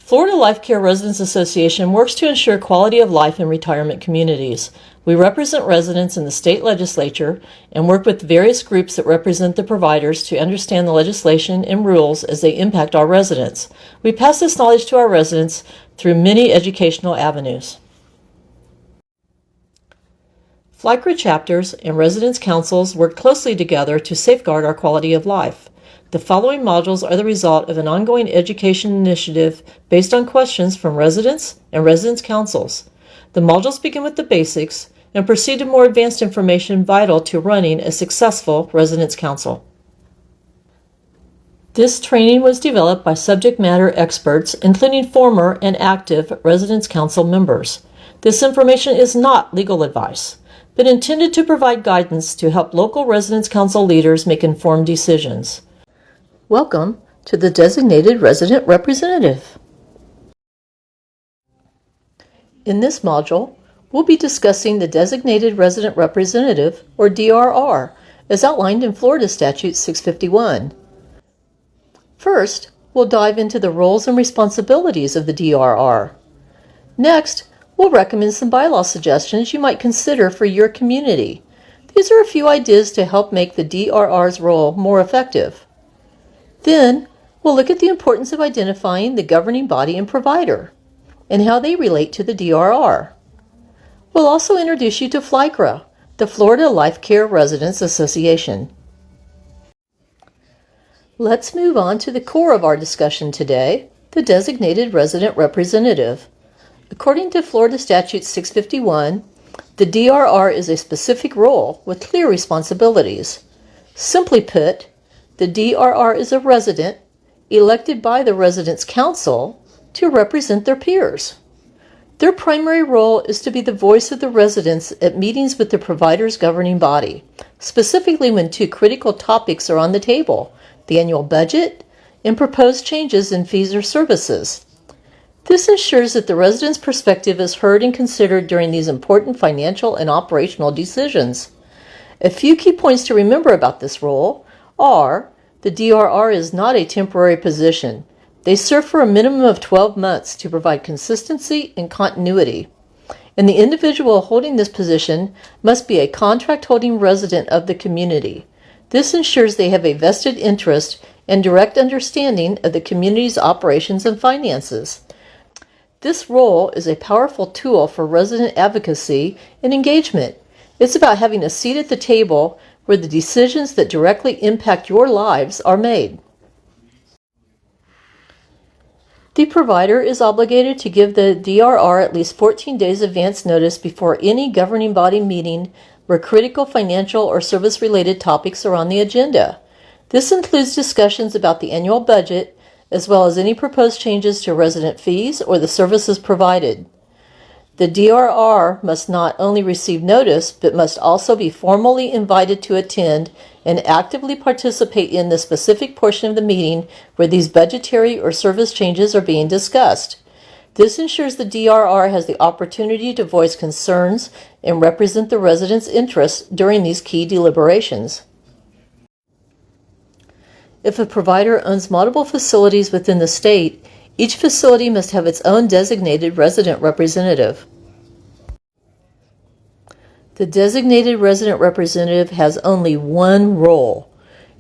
Florida Life Care Residents Association works to ensure quality of life in retirement communities. We represent residents in the state legislature and work with various groups that represent the providers to understand the legislation and rules as they impact our residents. We pass this knowledge to our residents through many educational avenues. FLiCRA chapters and residents' councils work closely together to safeguard our quality of life. The following modules are the result of an ongoing education initiative based on questions from residents and residents' councils. The modules begin with the basics and proceed to more advanced information vital to running a successful residents' council. This training was developed by subject matter experts, including former and active residents' council members. This information is not legal advice, but intended to provide guidance to help local residents' council leaders make informed decisions. Welcome to the Designated Resident Representative. In this module, we'll be discussing the Designated Resident Representative, or DRR, as outlined in Florida Statute 651. First, we'll dive into the roles and responsibilities of the DRR. Next, we'll recommend some bylaw suggestions you might consider for your community. These are a few ideas to help make the DRR's role more effective. Then, we'll look at the importance of identifying the governing body and provider, and how they relate to the DRR. We'll also introduce you to FLiCRA, the Florida Life Care Residents Association. Let's move on to the core of our discussion today, the Designated Resident Representative. According to Florida Statute 651, the DRR is a specific role with clear responsibilities. Simply put, the DRR is a resident elected by the Residents' Council to represent their peers. Their primary role is to be the voice of the residents at meetings with the provider's governing body, specifically when two critical topics are on the table: the annual budget and proposed changes in fees or services. This ensures that the resident's perspective is heard and considered during these important financial and operational decisions. A few key points to remember about this role are: the DRR is not a temporary position. They serve for a minimum of 12 months to provide consistency and continuity. And the individual holding this position must be a contract-holding resident of the community. This ensures they have a vested interest and direct understanding of the community's operations and finances. This role is a powerful tool for resident advocacy and engagement. It's about having a seat at the table where the decisions that directly impact your lives are made. The provider is obligated to give the DRR at least 14 days advance notice before any governing body meeting where critical financial or service-related topics are on the agenda. This includes discussions about the annual budget, as well as any proposed changes to resident fees or the services provided. The DRR must not only receive notice, but must also be formally invited to attend and actively participate in the specific portion of the meeting where these budgetary or service changes are being discussed. This ensures the DRR has the opportunity to voice concerns and represent the residents' interests during these key deliberations. If a provider owns multiple facilities within the state, each facility must have its own designated resident representative. The designated resident representative has only one role,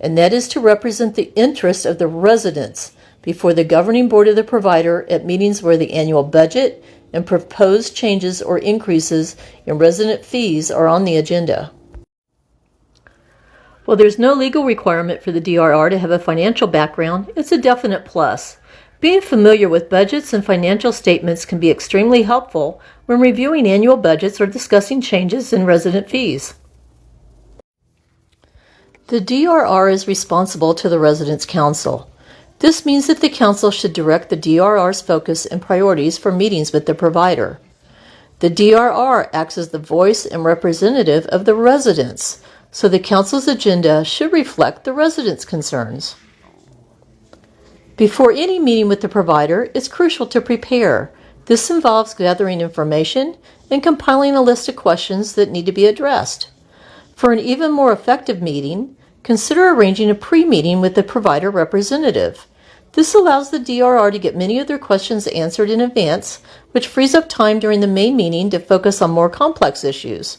and that is to represent the interests of the residents before the governing board of the provider at meetings where the annual budget and proposed changes or increases in resident fees are on the agenda. While there's no legal requirement for the DRR to have a financial background, it's a definite plus. Being familiar with budgets and financial statements can be extremely helpful when reviewing annual budgets or discussing changes in resident fees. The DRR is responsible to the Residents' Council. This means that the Council should direct the DRR's focus and priorities for meetings with the provider. The DRR acts as the voice and representative of the residents, so the Council's agenda should reflect the residents' concerns. Before any meeting with the provider, it's crucial to prepare. This involves gathering information and compiling a list of questions that need to be addressed. For an even more effective meeting, consider arranging a pre-meeting with the provider representative. This allows the DRR to get many of their questions answered in advance, which frees up time during the main meeting to focus on more complex issues.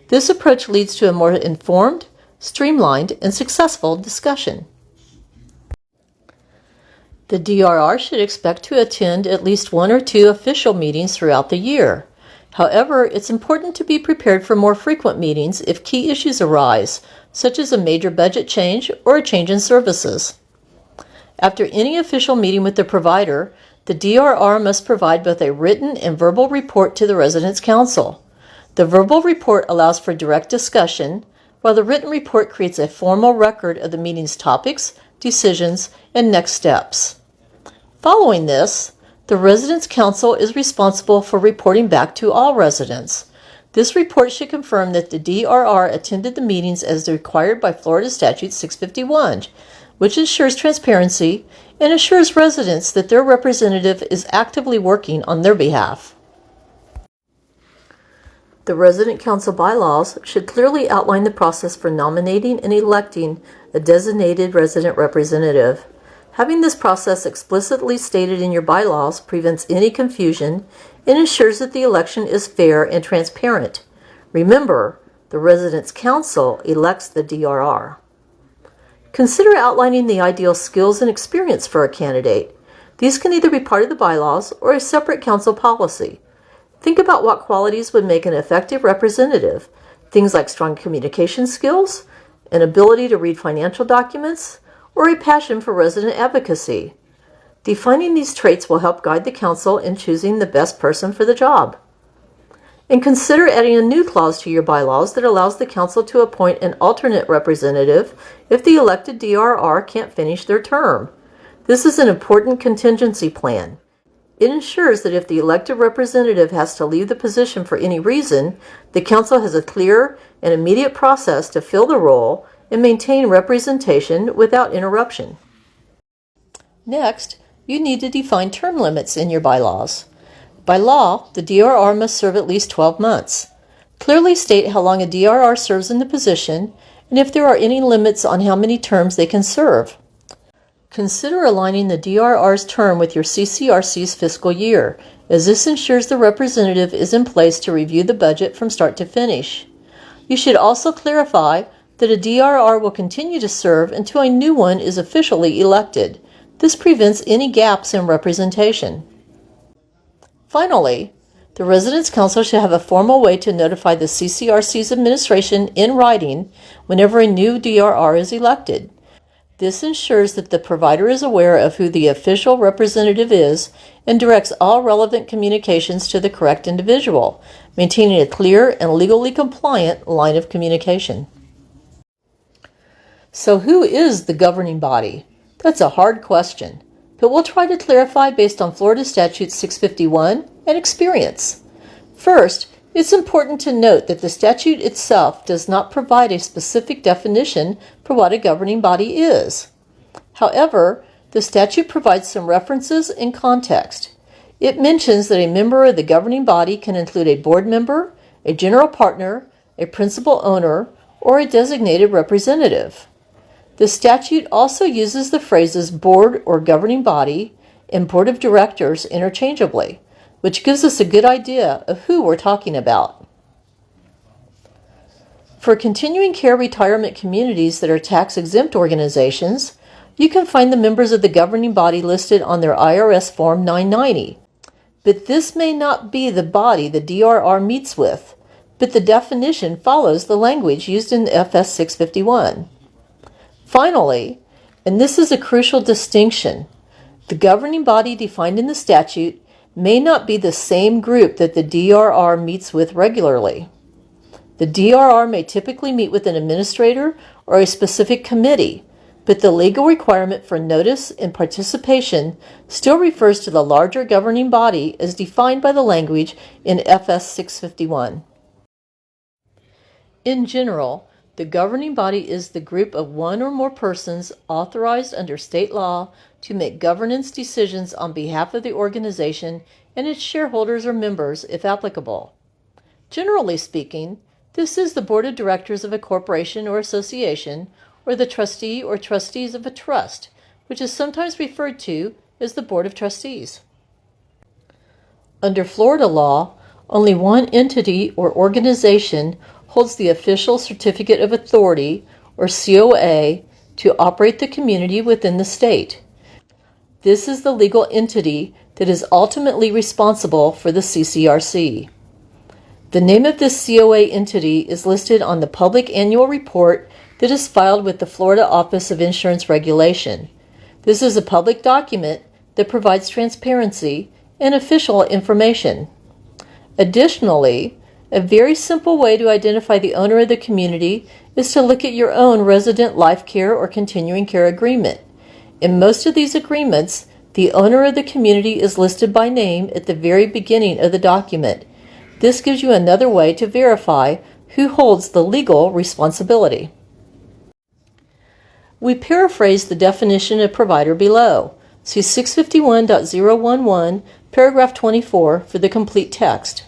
This approach leads to a more informed, streamlined, and successful discussion. The DRR should expect to attend at least 1 or 2 official meetings throughout the year. However, it's important to be prepared for more frequent meetings if key issues arise, such as a major budget change or a change in services. After any official meeting with the provider, the DRR must provide both a written and verbal report to the Residence Council. The verbal report allows for direct discussion, while the written report creates a formal record of the meeting's topics, decisions, and next steps. Following this, the Residence Council is responsible for reporting back to all residents. This report should confirm that the DRR attended the meetings as required by Florida Statute 651, which ensures transparency and assures residents that their representative is actively working on their behalf. The Resident Council bylaws should clearly outline the process for nominating and electing a designated resident representative. Having this process explicitly stated in your bylaws prevents any confusion and ensures that the election is fair and transparent. Remember, the Residence Council elects the DRR. Consider outlining the ideal skills and experience for a candidate. These can either be part of the bylaws or a separate council policy. Think about what qualities would make an effective representative. Things like strong communication skills, an ability to read financial documents, or a passion for resident advocacy. Defining these traits will help guide the council in choosing the best person for the job. And consider adding a new clause to your bylaws that allows the council to appoint an alternate representative if the elected DRR can't finish their term. This is an important contingency plan. It ensures that if the elected representative has to leave the position for any reason, the council has a clear and immediate process to fill the role and maintain representation without interruption. Next, you need to define term limits in your bylaws. By law, the DRR must serve at least 12 months. Clearly state how long a DRR serves in the position and if there are any limits on how many terms they can serve. Consider aligning the DRR's term with your CCRC's fiscal year, as this ensures the representative is in place to review the budget from start to finish. You should also clarify that a DRR will continue to serve until a new one is officially elected. This prevents any gaps in representation. Finally, the Residence Council should have a formal way to notify the CCRC's administration in writing whenever a new DRR is elected. This ensures that the provider is aware of who the official representative is and directs all relevant communications to the correct individual, maintaining a clear and legally compliant line of communication. So who is the governing body? That's a hard question, but we'll try to clarify based on Florida Statute 651 and experience. First, it's important to note that the statute itself does not provide a specific definition for what a governing body is. However, the statute provides some references and context. It mentions that a member of the governing body can include a board member, a general partner, a principal owner, or a designated representative. The statute also uses the phrases board or governing body and board of directors interchangeably, which gives us a good idea of who we're talking about. For continuing care retirement communities that are tax-exempt organizations, you can find the members of the governing body listed on their IRS Form 990. But this may not be the body the DRR meets with, but the definition follows the language used in FS 651. Finally, and this is a crucial distinction, the governing body defined in the statute may not be the same group that the DRR meets with regularly. The DRR may typically meet with an administrator or a specific committee, but the legal requirement for notice and participation still refers to the larger governing body as defined by the language in FS 651. In general, the governing body is the group of one or more persons authorized under state law to make governance decisions on behalf of the organization and its shareholders or members, if applicable. Generally speaking, this is the board of directors of a corporation or association, or the trustee or trustees of a trust, which is sometimes referred to as the Board of Trustees. Under Florida law, only one entity or organization holds the official Certificate of Authority, or COA, to operate the community within the state. This is the legal entity that is ultimately responsible for the CCRC. The name of this COA entity is listed on the public annual report that is filed with the Florida Office of Insurance Regulation. This is a public document that provides transparency and official information. Additionally, a very simple way to identify the owner of the community is to look at your own resident life care or continuing care agreement. In most of these agreements, the owner of the community is listed by name at the very beginning of the document. This gives you another way to verify who holds the legal responsibility. We paraphrase the definition of provider below. See 651.011, paragraph 24 for the complete text.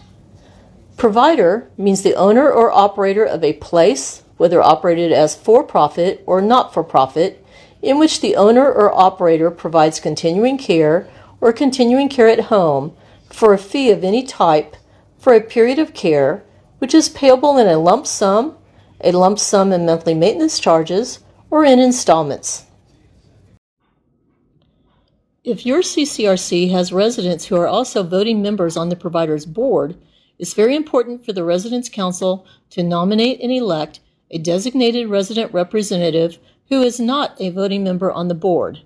Provider means the owner or operator of a place, whether operated as for-profit or not-for-profit, in which the owner or operator provides continuing care or continuing care at home for a fee of any type for a period of care, which is payable in a lump sum in monthly maintenance charges, or in installments. If your CCRC has residents who are also voting members on the provider's board, it's very important for the Residents' Council to nominate and elect a designated resident representative who is not a voting member on the board,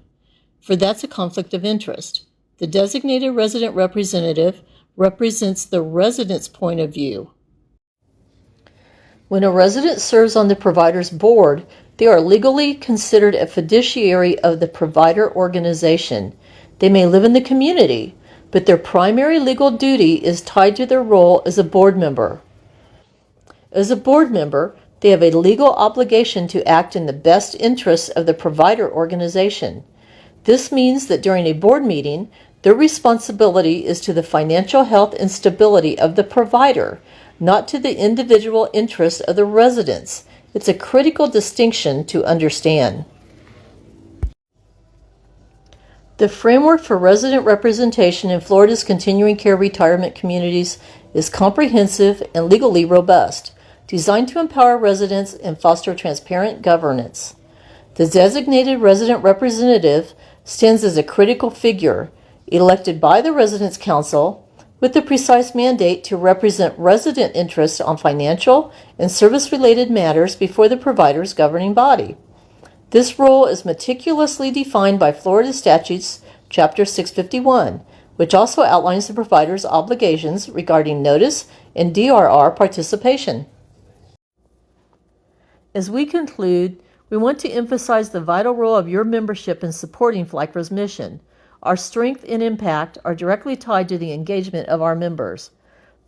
for that's a conflict of interest. The designated resident representative represents the resident's point of view. When a resident serves on the provider's board, they are legally considered a fiduciary of the provider organization. They may live in the community, but their primary legal duty is tied to their role as a board member. As a board member, they have a legal obligation to act in the best interests of the provider organization. This means that during a board meeting, their responsibility is to the financial health and stability of the provider, not to the individual interests of the residents. It's a critical distinction to understand. The framework for resident representation in Florida's continuing care retirement communities is comprehensive and legally robust, designed to empower residents and foster transparent governance. The designated resident representative stands as a critical figure, elected by the Residents' Council, with the precise mandate to represent resident interests on financial and service-related matters before the provider's governing body. This role is meticulously defined by Florida Statutes, Chapter 651, which also outlines the provider's obligations regarding notice and DRR participation. As we conclude, we want to emphasize the vital role of your membership in supporting FLiCRA's mission. Our strength and impact are directly tied to the engagement of our members.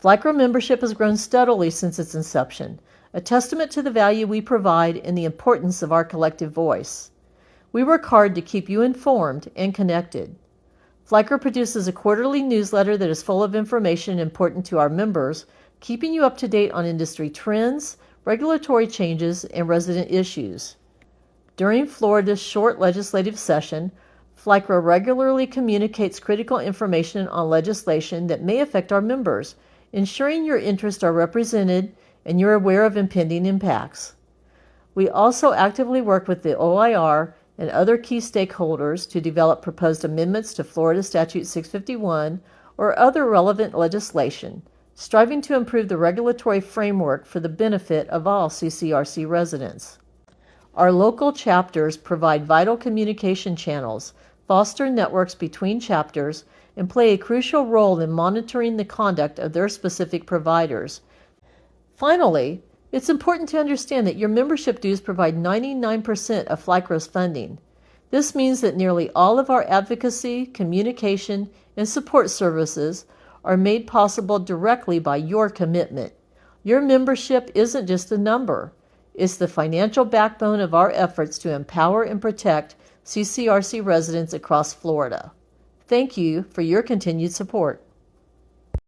FLiCRA membership has grown steadily since its inception, a testament to the value we provide and the importance of our collective voice. We work hard to keep you informed and connected. FLiCRA produces a quarterly newsletter that is full of information important to our members, keeping you up to date on industry trends, regulatory changes, and resident issues. During Florida's short legislative session, FLiCRA regularly communicates critical information on legislation that may affect our members, ensuring your interests are represented and you're aware of impending impacts. We also actively work with the OIR and other key stakeholders to develop proposed amendments to Florida Statute 651 or other relevant legislation, striving to improve the regulatory framework for the benefit of all CCRC residents. Our local chapters provide vital communication channels, foster networks between chapters, and play a crucial role in monitoring the conduct of their specific providers. Finally, it's important to understand that your membership dues provide 99% of FLiCRA's funding. This means that nearly all of our advocacy, communication, and support services are made possible directly by your commitment. Your membership isn't just a number. It's the financial backbone of our efforts to empower and protect CCRC residents across Florida. Thank you for your continued support.